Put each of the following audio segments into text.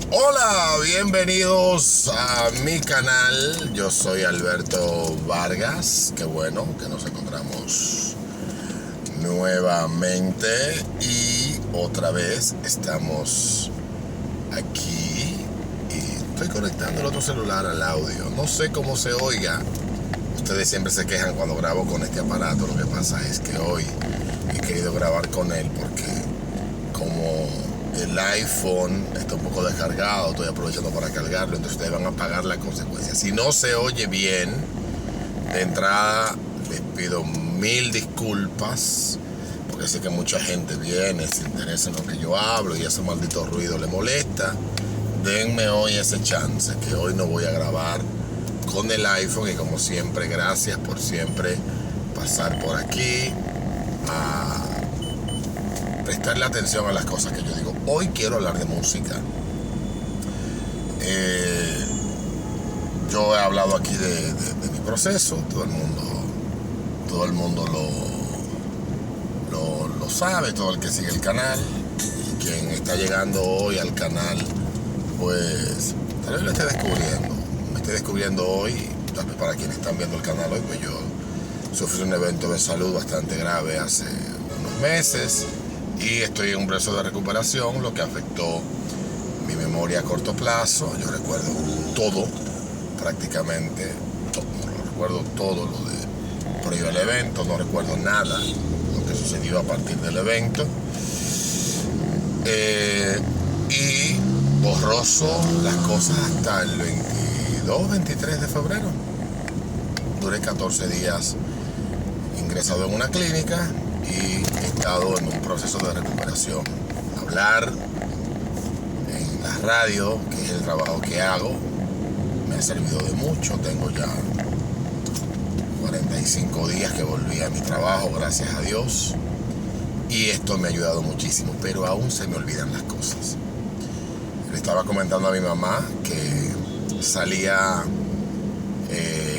Hola, bienvenidos a mi canal. Yo soy Alberto Vargas. Qué bueno que nos encontramos nuevamente y otra vez estamos aquí y estoy conectando el otro celular al audio. No sé cómo se oiga. Ustedes siempre se quejan cuando grabo con este aparato. Lo que pasa es que hoy he querido grabar con él porque como el iPhone está un poco descargado, estoy aprovechando para cargarlo, entonces ustedes van a pagar la consecuencia. Si no se oye bien, de entrada les pido mil disculpas, porque sé que mucha gente viene, se interesa en lo que yo hablo y ese maldito ruido le molesta. Denme hoy ese chance, que hoy no voy a grabar con el iPhone y como siempre, gracias por siempre pasar por aquí a prestarle atención a las cosas que yo digo. Hoy quiero hablar de música. Yo he hablado aquí de mi proceso. Todo el mundo lo sabe, todo el que sigue el canal. Y quien está llegando hoy al canal, pues tal vez lo esté descubriendo. Me estoy descubriendo hoy, tal vez para quienes están viendo el canal hoy, pues yo sufrí un evento de salud bastante grave hace unos meses. Y estoy en un proceso de recuperación, lo que afectó mi memoria a corto plazo. Yo recuerdo todo, prácticamente, recuerdo todo lo de previo al evento, no recuerdo nada lo que sucedió a partir del evento. Y borroso las cosas hasta el 22, 23 de febrero. Duré 14 días ingresado en una clínica y he estado en un proceso de recuperación. Hablar en la radio, que es el trabajo que hago, me ha servido de mucho. Tengo ya 45 días que volví a mi trabajo, gracias a Dios, y esto me ha ayudado muchísimo, pero aún se me olvidan las cosas. Le estaba comentando a mi mamá que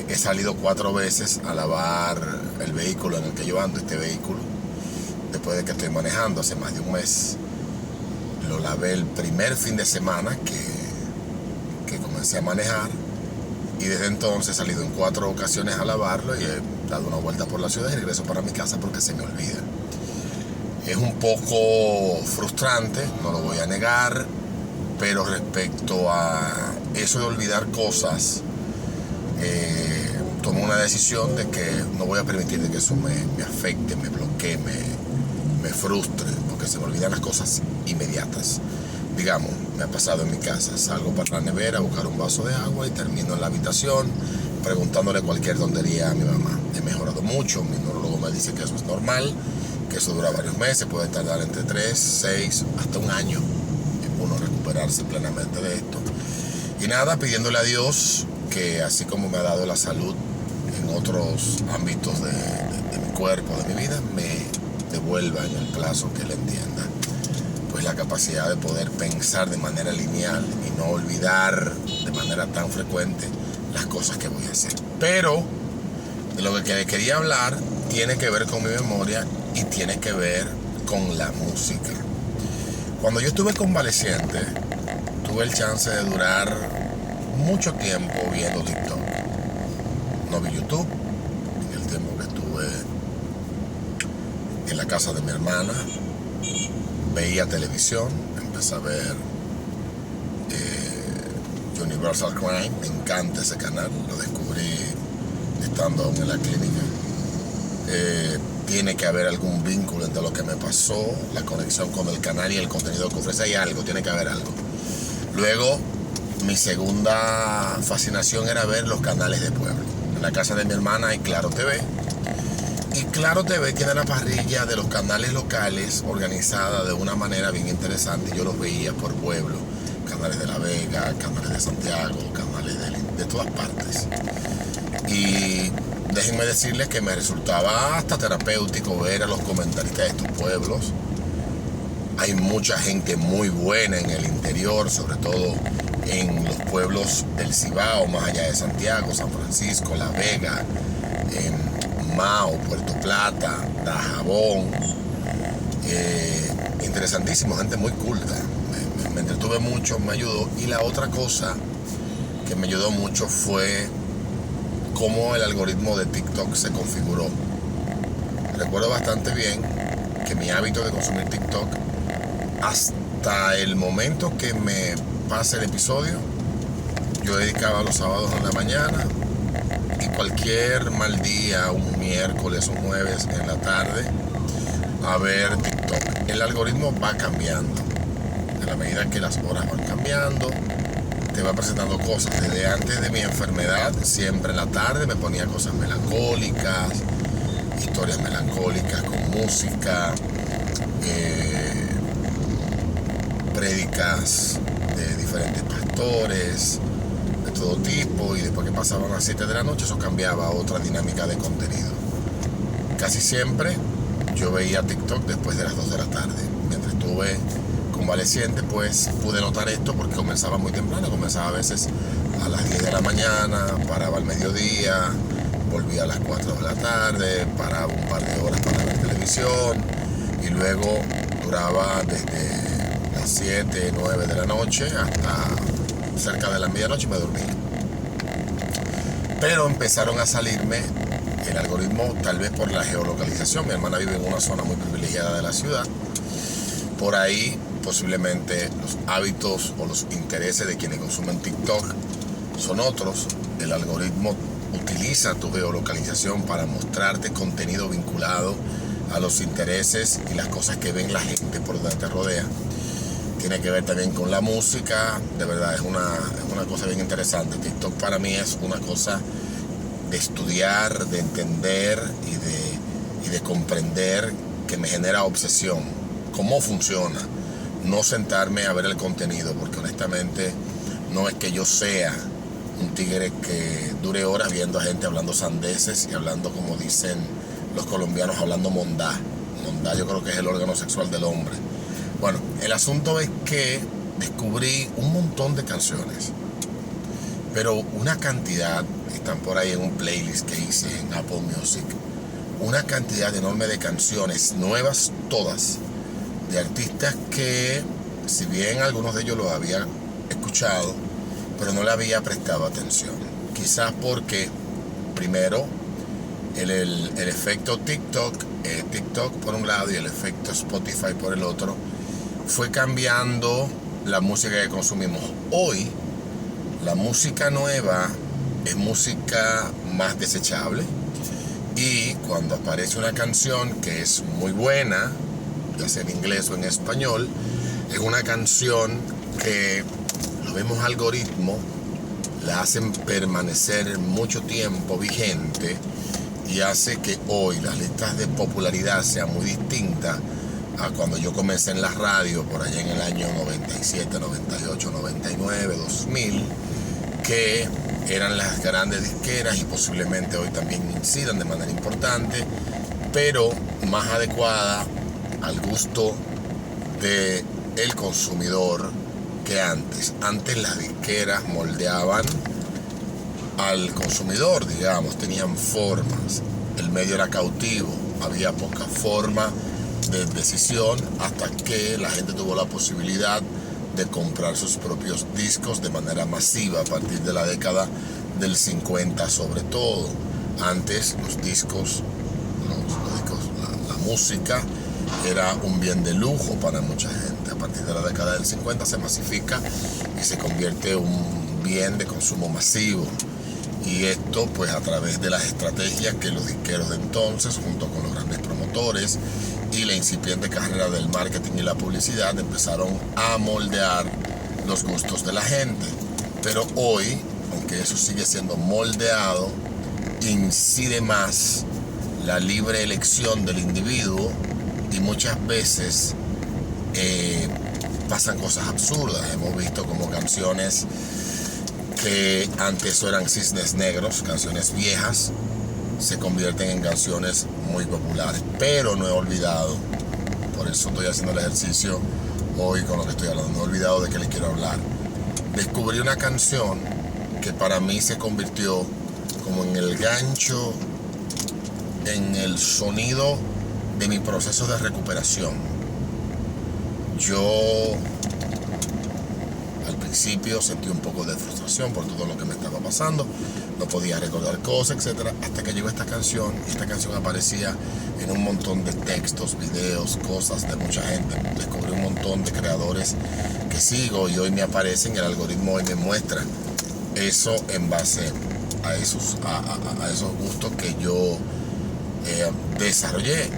he salido 4 veces a lavar el vehículo en el que yo ando, este vehículo. Después de que estoy manejando hace más de un mes, lo lavé el primer fin de semana que comencé a manejar, y desde entonces he salido en 4 ocasiones a lavarlo y he dado una vuelta por la ciudad y regreso para mi casa porque se me olvida. Es un poco frustrante, no lo voy a negar, pero respecto a eso de olvidar cosas, tomé una decisión de que no voy a permitir de que eso me afecte, me bloquee, me frustre, porque se me olvidan las cosas inmediatas. Digamos, me ha pasado en mi casa, salgo para la nevera a buscar un vaso de agua y termino en la habitación preguntándole cualquier tontería a mi mamá. He mejorado mucho, mi neurólogo me dice que eso es normal, que eso dura varios meses, puede tardar entre 3, 6, hasta un año en uno recuperarse plenamente de esto. Y nada, pidiéndole a Dios que así como me ha dado la salud en otros ámbitos de mi cuerpo, de mi vida, me devuelva en el plazo que él entienda, pues la capacidad de poder pensar de manera lineal y no olvidar de manera tan frecuente las cosas que voy a hacer. Pero de lo que quería hablar tiene que ver con mi memoria y tiene que ver con la música. Cuando yo estuve convaleciente, tuve el chance de durar mucho tiempo viendo TikTok. No vi YouTube en el tiempo que estuve en la casa de mi hermana. Veía televisión, empecé a ver Universal Crime, me encanta ese canal, lo descubrí estando aún en la clínica. Tiene que haber algún vínculo entre lo que me pasó, la conexión con el canal y el contenido que ofrece. Hay algo, tiene que haber algo. Luego, mi segunda fascinación era ver los canales de pueblo. En la casa de mi hermana hay Claro TV. Y Claro TV tiene la parrilla de los canales locales organizada de una manera bien interesante. Yo los veía por pueblo. Canales de La Vega, canales de Santiago, canales de todas partes. Y déjenme decirles que me resultaba hasta terapéutico ver a los comentaristas de estos pueblos. Hay mucha gente muy buena en el interior, sobre todo en los pueblos del Cibao, más allá de Santiago, San Francisco, La Vega, Mao, Puerto Plata, Dajabón. Interesantísimo, gente muy culta. me entretuve mucho, me ayudó. Y la otra cosa que me ayudó mucho fue cómo el algoritmo de TikTok se configuró. Recuerdo bastante bien que mi hábito de consumir TikTok, hasta el momento que me pase el episodio, yo dedicaba los sábados en la mañana y cualquier mal día, un miércoles, un jueves en la tarde, a ver TikTok. El algoritmo va cambiando. A la medida que las horas van cambiando, te va presentando cosas. Desde antes de mi enfermedad, siempre en la tarde me ponía cosas melancólicas, historias melancólicas con música, prédicas de diferentes pastores, de todo tipo, y después que pasaban las 7 de la noche, eso cambiaba a otra dinámica de contenido. Casi siempre yo veía TikTok después de las 2 de la tarde. Mientras estuve convaleciente, pues pude notar esto porque comenzaba muy temprano, comenzaba a veces a las 10 de la mañana, paraba al mediodía, volvía a las 4 de la tarde, paraba un par de horas para ver televisión y luego duraba desde las 7, 9 de la noche hasta cerca de la medianoche y me dormí. Pero empezaron a salirme el algoritmo, tal vez por la geolocalización. Mi hermana vive en una zona muy privilegiada de la ciudad. Por ahí posiblemente los hábitos o los intereses de quienes consumen TikTok son otros. El algoritmo utiliza tu geolocalización para mostrarte contenido vinculado a los intereses y las cosas que ven la gente por donde te rodea. Tiene que ver también con la música. De verdad es una cosa bien interesante. TikTok para mí es una cosa de estudiar, de entender y de comprender, que me genera obsesión. Cómo funciona. No sentarme a ver el contenido, porque honestamente no es que yo sea un tigre que dure horas viendo a gente hablando sandeces y hablando, como dicen los colombianos, hablando mondá. Mondá yo creo que es el órgano sexual del hombre. Bueno, el asunto es que descubrí un montón de canciones, pero una cantidad, están por ahí en un playlist que hice en Apple Music, una cantidad enorme de canciones nuevas, todas, de artistas que, si bien algunos de ellos los había escuchado, pero no le había prestado atención. Quizás porque, primero, el efecto TikTok por un lado y el efecto Spotify por el otro, fue cambiando la música que consumimos. Hoy, la música nueva es música más desechable, y cuando aparece una canción que es muy buena, ya sea en inglés o en español, es una canción que los mismos algoritmos la hacen permanecer mucho tiempo vigente y hace que hoy las listas de popularidad sean muy distintas a cuando yo comencé en la radio por allá en el año 97, 98, 99, 2000, que eran las grandes disqueras y posiblemente hoy también incidan de manera importante, pero más adecuada al gusto del consumidor que antes. Antes las disqueras moldeaban al consumidor, digamos, tenían formas, el medio era cautivo, había poca forma de decisión hasta que la gente tuvo la posibilidad de comprar sus propios discos de manera masiva a partir de la década del 50 sobre todo. Antes los discos, la música era un bien de lujo para mucha gente. A partir de la década del 50 se masifica y se convierte en un bien de consumo masivo. Y esto pues a través de las estrategias que los disqueros de entonces, junto con los grandes promotores y la incipiente carrera del marketing y la publicidad, empezaron a moldear los gustos de la gente. Pero hoy, aunque eso sigue siendo moldeado, incide más la libre elección del individuo, y muchas veces pasan cosas absurdas. Hemos visto como canciones que antes eran cisnes negros, canciones viejas, se convierten en canciones muy populares. Pero no he olvidado, por eso estoy haciendo el ejercicio hoy con lo que estoy hablando, no he olvidado de qué les quiero hablar. Descubrí una canción que para mí se convirtió como en el gancho, en el sonido de mi proceso de recuperación. Yo principio sentí un poco de frustración por todo lo que me estaba pasando, no podía recordar cosas, etcétera, hasta que llegó esta canción, y esta canción aparecía en un montón de textos, videos, cosas de mucha gente. Descubrí un montón de creadores que sigo y hoy me aparecen, el algoritmo hoy me muestra eso en base a esos gustos que yo desarrollé.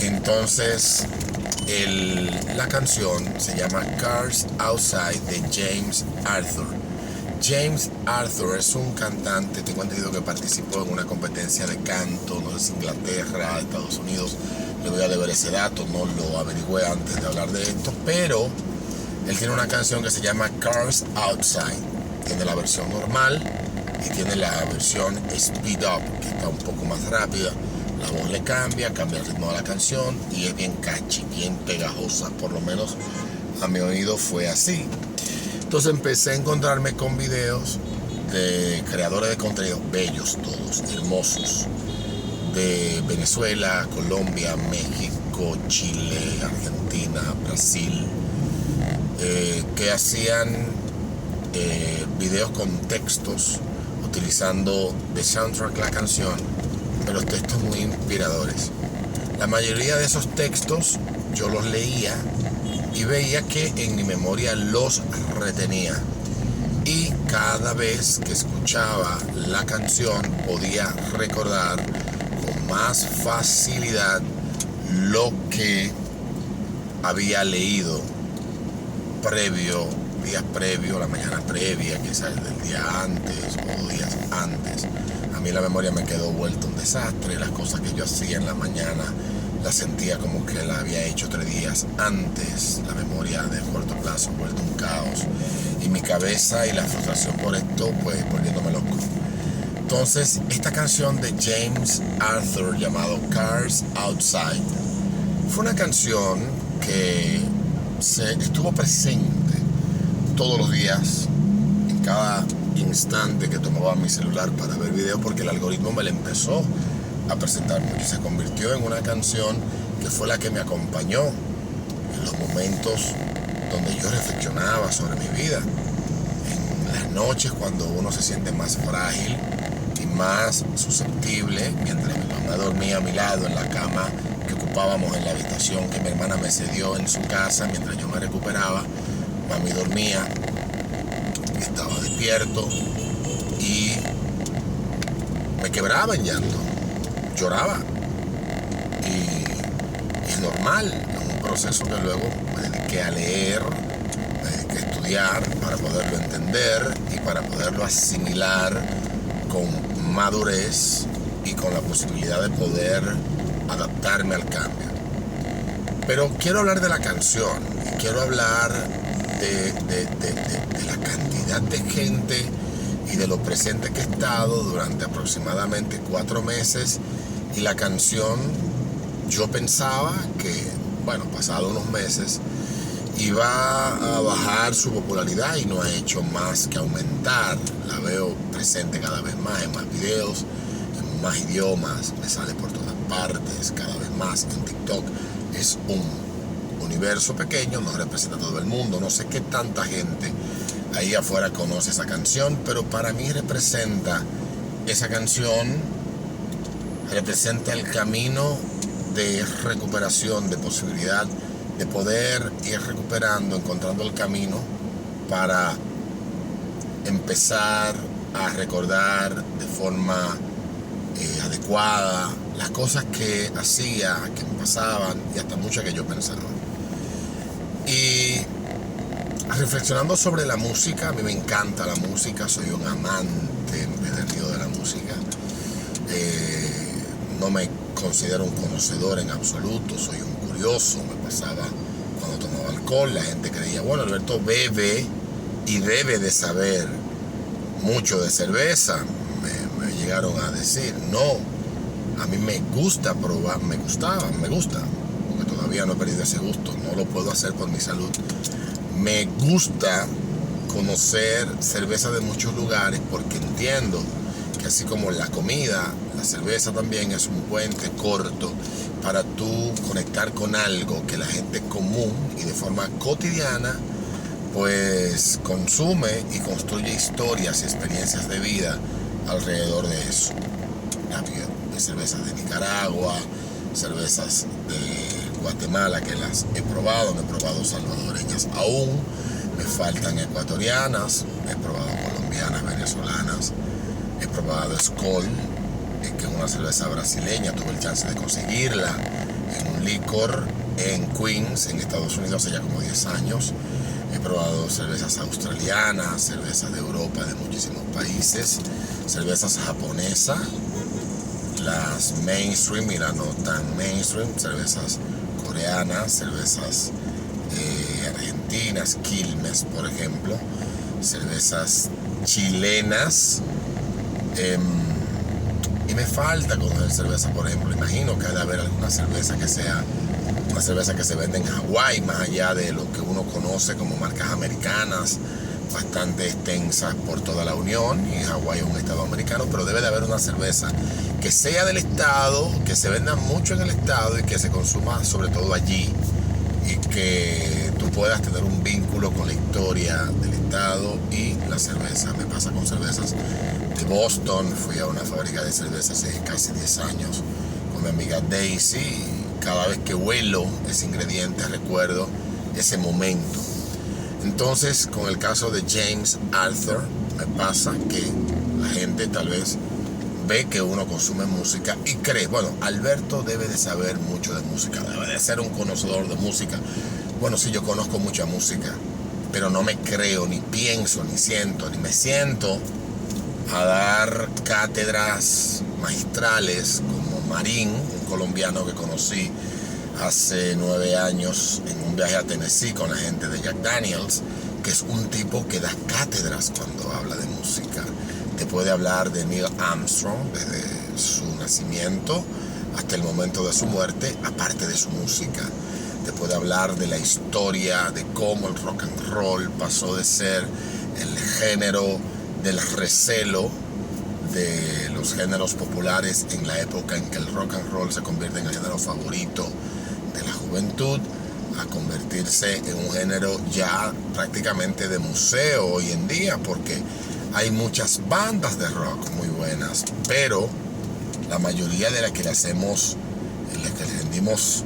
Entonces la canción se llama Cars Outside de James Arthur. James Arthur es un cantante, tengo entendido que participó en una competencia de canto, no sé si Inglaterra, Estados Unidos, le voy a deber ese dato, no lo averigüé antes de hablar de esto, pero él tiene una canción que se llama Cars Outside, tiene la versión normal y tiene la versión Speed Up, que está un poco más rápida. La voz le cambia el ritmo de la canción y es bien catchy, bien pegajosa, por lo menos a mi oído fue así. Entonces empecé a encontrarme con videos de creadores de contenido, bellos todos, hermosos, de Venezuela, Colombia, México, Chile, Argentina, Brasil, que hacían videos con textos utilizando de soundtrack la canción, pero textos muy inspiradores. La mayoría de esos textos yo los leía y veía que en mi memoria los retenía, y cada vez que escuchaba la canción podía recordar con más facilidad lo que había leído días previos, la mañana previa, quizás del día antes o días antes. A mí la memoria me quedó vuelta un desastre. Las cosas que yo hacía en la mañana las sentía como que la había hecho 3 días antes. La memoria de corto plazo vuelta un caos, y mi cabeza y la frustración por esto pues volviéndome loco. Entonces esta canción de James Arthur llamado Cars Outside fue una canción que estuvo presente todos los días, en cada instante que tomaba mi celular para ver videos, porque el algoritmo me la empezó a presentar mucho. Se convirtió en una canción que fue la que me acompañó en los momentos donde yo reflexionaba sobre mi vida, en las noches cuando uno se siente más frágil y más susceptible, mientras mi mamá dormía a mi lado en la cama que ocupábamos en la habitación que mi hermana me cedió en su casa. Mientras yo me recuperaba, mami dormía, estaba despierto y me quebraba en llanto, lloraba, y es normal. Es un proceso que luego me dediqué a leer, me dediqué a estudiar para poderlo entender y para poderlo asimilar con madurez y con la posibilidad de poder adaptarme al cambio. Pero quiero hablar de la canción, y quiero hablar de la cantidad de gente y de lo presente que he estado durante aproximadamente 4 meses. Y la canción, yo pensaba que, bueno, pasado unos meses iba a bajar su popularidad, y no ha hecho más que aumentar. La veo presente cada vez más en más videos, en más idiomas, me sale por todas partes cada vez más en TikTok. Es un universo pequeño, no representa a todo el mundo. No sé qué tanta gente ahí afuera conoce esa canción, pero para mí representa esa canción, representa el camino de recuperación, de posibilidad de poder ir recuperando, encontrando el camino para empezar a recordar de forma adecuada las cosas que hacía, que me pasaban, y hasta muchas que yo pensaba. Y reflexionando sobre la música, a mí me encanta la música, soy un amante empedernido de la música. No me considero un conocedor en absoluto, soy un curioso. Me pasaba cuando tomaba alcohol, la gente creía, bueno, Alberto bebe y debe de saber mucho de cerveza. Me llegaron a decir, no, a mí me gusta probar, me gusta, porque todavía no he perdido ese gusto, no lo puedo hacer por mi salud. Me gusta conocer cerveza de muchos lugares, porque entiendo que así como la comida, la cerveza también es un puente corto para tú conectar con algo que la gente común y de forma cotidiana pues consume y construye historias y experiencias de vida alrededor de eso. Hay cervezas de Nicaragua, cervezas de Guatemala que las he probado, no he probado salvadoreñas aún, me faltan ecuatorianas, he probado colombianas, venezolanas, he probado Skol, que es una cerveza brasileña, tuve el chance de conseguirla en un licor en Queens, en Estados Unidos, hace ya como 10 años. He probado cervezas australianas, cervezas de Europa, de muchísimos países, cervezas japonesas, las mainstream y las no tan mainstream, cervezas coreanas, cervezas argentinas, Quilmes, por ejemplo, cervezas chilenas. Y me falta conocer cerveza, por ejemplo. Imagino que ha de haber alguna cerveza que sea una cerveza que se vende en Hawái, más allá de lo que uno conoce como marcas americanas, bastante extensas por toda la Unión, y Hawái es un estado americano, pero debe de haber una cerveza que sea del estado, que se venda mucho en el estado y que se consuma sobre todo allí, y que tú puedas tener un vínculo con la historia del estado y la cerveza. Me pasa con cervezas de Boston, fui a una fábrica de cervezas hace casi 10 años con mi amiga Daisy, y cada vez que huelo ese ingrediente recuerdo ese momento. Entonces, con el caso de James Arthur, me pasa que la gente tal vez ve que uno consume música y cree, bueno, Alberto debe de saber mucho de música, debe de ser un conocedor de música. Bueno, sí, yo conozco mucha música, pero no me creo, ni pienso, ni siento, ni me siento a dar cátedras magistrales como Marín, un colombiano que conocí hace 9 años en un viaje a Tennessee con la gente de Jack Daniels, que es un tipo que da cátedras cuando habla de música. Te puede hablar de Neil Armstrong desde su nacimiento hasta el momento de su muerte, aparte de su música. Te puede hablar de la historia, de cómo el rock and roll pasó de ser el género del recelo de los géneros populares en la época en que el rock and roll se convierte en el género favorito de la juventud, a convertirse en un género ya prácticamente de museo hoy en día, porque hay muchas bandas de rock muy buenas, pero la mayoría de las que le hacemos, en las que le rendimos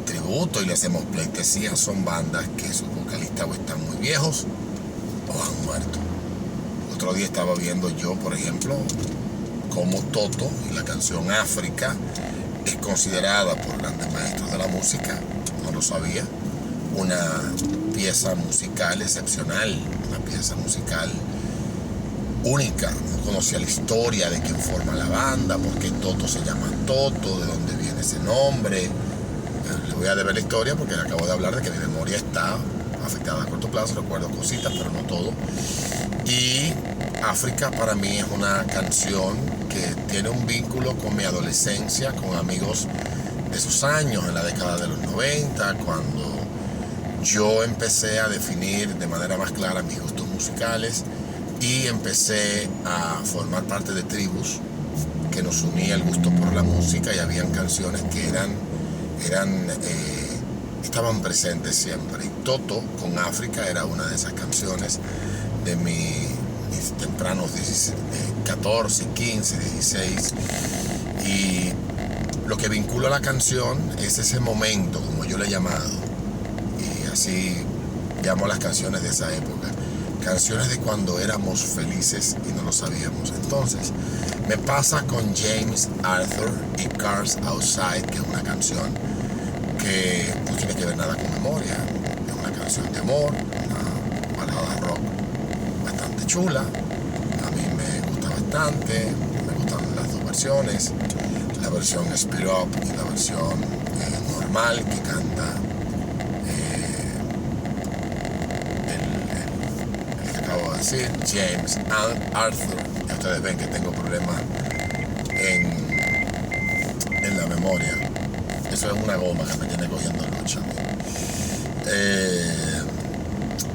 tributo y le hacemos pleitesía, son bandas que sus vocalistas o están muy viejos o han muerto. Otro día estaba viendo yo, por ejemplo, como Toto y la canción África es considerada por grandes maestros de la música, no lo sabía, una pieza musical excepcional, una pieza musical única. No conocía la historia de quién forma la banda, por qué Toto se llama Toto, de dónde viene ese nombre. Le voy a deber la historia porque le acabo de hablar de que mi memoria está afectada a corto plazo, recuerdo cositas, pero no todo. Y África para mí es una canción que tiene un vínculo con mi adolescencia, con amigos de esos años, en la década de los 90, cuando yo empecé a definir de manera más clara mis gustos musicales y empecé a formar parte de tribus que nos unía el gusto por la música, y habían canciones que estaban presentes siempre. Y Toto con África era una de esas canciones de mis tempranos 14, 15, 16. Y lo que vincula a la canción es ese momento, como yo le he llamado, y así llamo a las canciones de esa época, canciones de cuando éramos felices y no lo sabíamos. Entonces me pasa con James Arthur y Cars Outside, que es una canción que no tiene que ver nada con memoria, es una canción de amor, una balada rock bastante chula. A mí me gusta bastante, me gustan las dos versiones, la versión Speed Up y la versión normal que canta el que acabo de decir, James Arthur. Y ustedes ven que tengo problemas en la memoria. Eso es una goma que me tiene cogiendo lucha.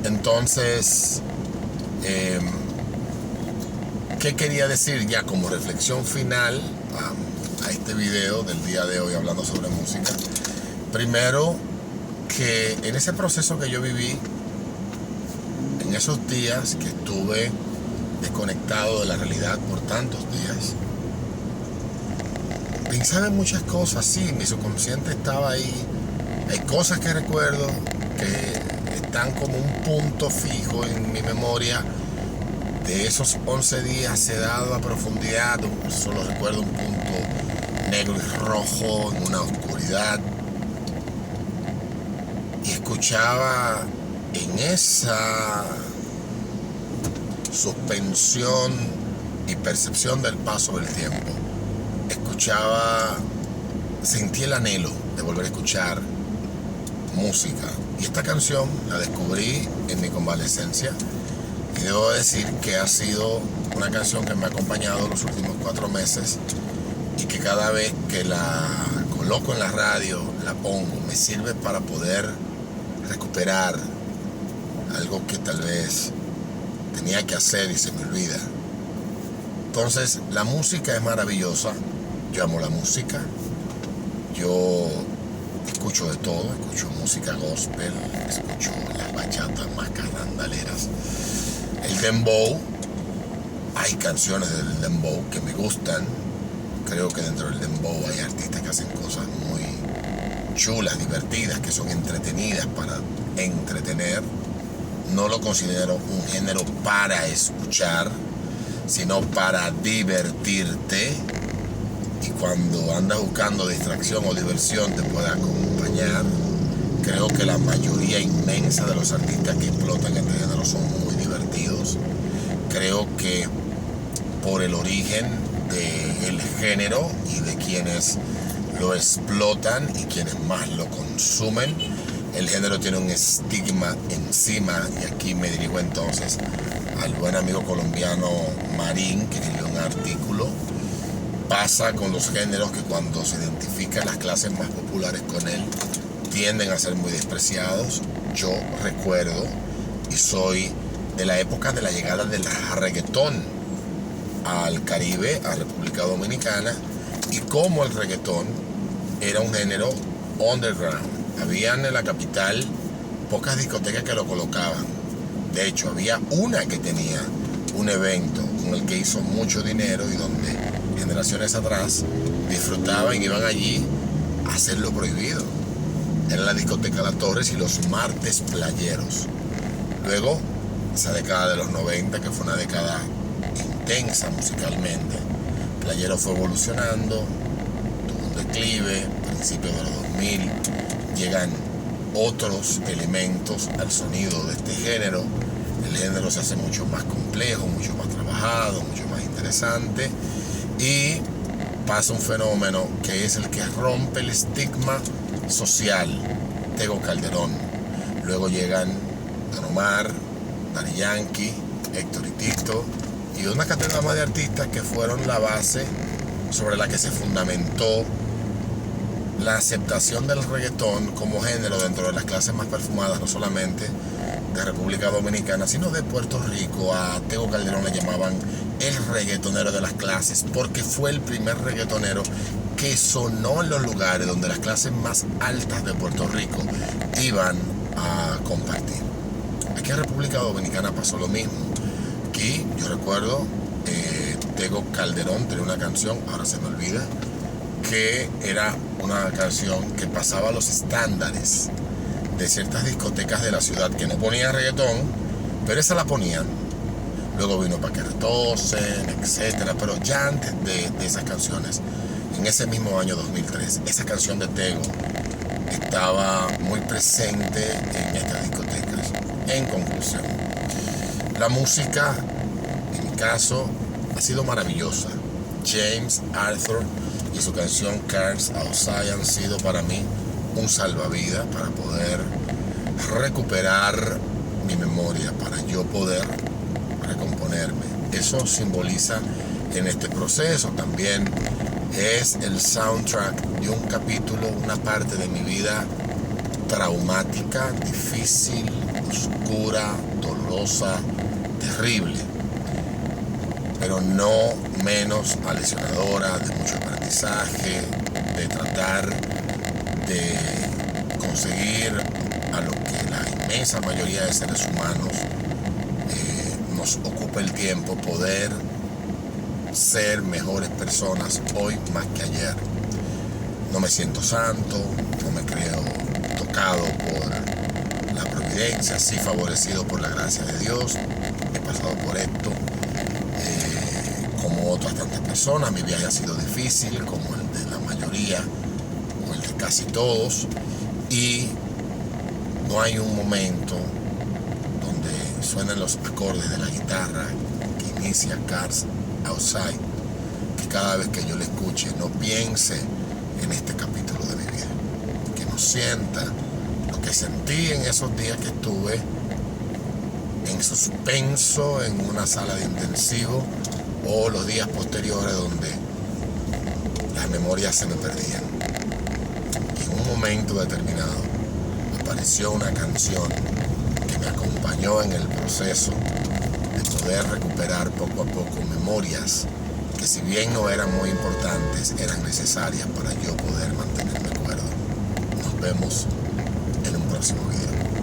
Entonces, ¿qué quería decir ya como reflexión final a este video del día de hoy hablando sobre música? Primero, que en ese proceso que yo viví en esos días que estuve desconectado de la realidad por tantos días, pensaba en muchas cosas. Sí, mi subconsciente estaba ahí. Hay cosas que recuerdo que están como un punto fijo en mi memoria. De esos 11 días sedado a profundidad, solo recuerdo un punto negro y rojo en una oscuridad. Y escuchaba en esa suspensión y percepción del paso del tiempo, sentí el anhelo de volver a escuchar música. Y esta canción la descubrí en mi convalescencia. Y debo decir que ha sido una canción que me ha acompañado los últimos 4 meses y que cada vez que la coloco en la radio, la pongo, me sirve para poder recuperar algo que tal vez tenía que hacer y se me olvida. Entonces, la música es maravillosa. Yo amo la música. Yo escucho de todo. Escucho música gospel, escucho las bachatas más carandaleras, el dembow. Hay canciones del dembow que me gustan. Creo que dentro del dembow hay artistas que hacen cosas muy chulas, divertidas, que son entretenidas para entretener. No lo considero un género para escuchar, sino para divertirte. Y cuando andas buscando distracción o diversión te puede acompañar. Creo que la mayoría inmensa de los artistas que explotan este género son muy divertidos. Creo que por el origen del género y de quienes lo explotan y quienes más lo consumen, el género tiene un estigma encima. Y aquí me dirijo entonces al buen amigo colombiano Marín, que escribió un artículo. Pasa con los géneros que cuando se identifican las clases más populares con él, tienden a ser muy despreciados. Yo recuerdo y soy de la época de la llegada del reggaetón al Caribe, a República Dominicana, y como el reggaetón era un género underground. Habían en la capital pocas discotecas que lo colocaban. De hecho, había una que tenía un evento con el que hizo mucho dinero y donde generaciones atrás disfrutaban y iban allí a hacer lo prohibido. Era la discoteca La Torres y los martes playeros. Luego, esa década de los 90, que fue una década intensa musicalmente, Playero fue evolucionando, tuvo un declive, principios de los 2000, llegan otros elementos al sonido de este género. El género se hace mucho más complejo, mucho más trabajado, mucho más interesante, y pasa un fenómeno que es el que rompe el estigma social. Tego Calderón. Luego llegan Don Omar, Daddy Yankee, Héctor y Tito, y una cadena más de artistas que fueron la base sobre la que se fundamentó la aceptación del reggaetón como género dentro de las clases más perfumadas, no solamente de República Dominicana, sino de Puerto Rico. A Tego Calderón le llamaban el reggaetonero de las clases, porque fue el primer reggaetonero que sonó en los lugares donde las clases más altas de Puerto Rico iban a compartir. Aquí en República Dominicana pasó lo mismo. Aquí yo recuerdo Tego Calderón tenía una canción, ahora se me olvida, que era una canción que pasaba los estándares de ciertas discotecas de la ciudad que no ponían reggaetón, pero esa la ponían. Luego vino Paquertosen, etcétera, pero ya antes de esas canciones, en ese mismo año 2003, esa canción de Tego estaba muy presente en estas discotecas. En conclusión, la música, en mi caso, ha sido maravillosa. James Arthur y su canción Cars Outside han sido para mí un salvavidas para poder recuperar mi memoria, para yo poder recomponerme. Eso simboliza en este proceso. También es el soundtrack de un capítulo, una parte de mi vida traumática, difícil, oscura, dolorosa, terrible, pero no menos aleccionadora, de mucho aprendizaje, de tratar de conseguir a lo que la inmensa mayoría de seres humanos nos ocupe el tiempo poder ser mejores personas hoy más que ayer. No me siento santo, no me creo tocado por la providencia, sí favorecido por la gracia de Dios. He pasado por esto como otras tantas personas. Mi viaje ha sido difícil, como el de la mayoría o el de casi todos, y no hay un momento donde suenen los acordes de la guitarra que inicia Cars Outside, que cada vez que yo le escuche no piense en este capítulo de mi vida, que no sienta lo que sentí en esos días que estuve en suspenso en una sala de intensivo, o los días posteriores donde las memorias se me perdían. Y en un momento determinado apareció una canción que me acompañó en el proceso de poder recuperar poco a poco memorias que, si bien no eran muy importantes, eran necesarias para yo poder mantenerme cuerdo. Nos vemos en un próximo video.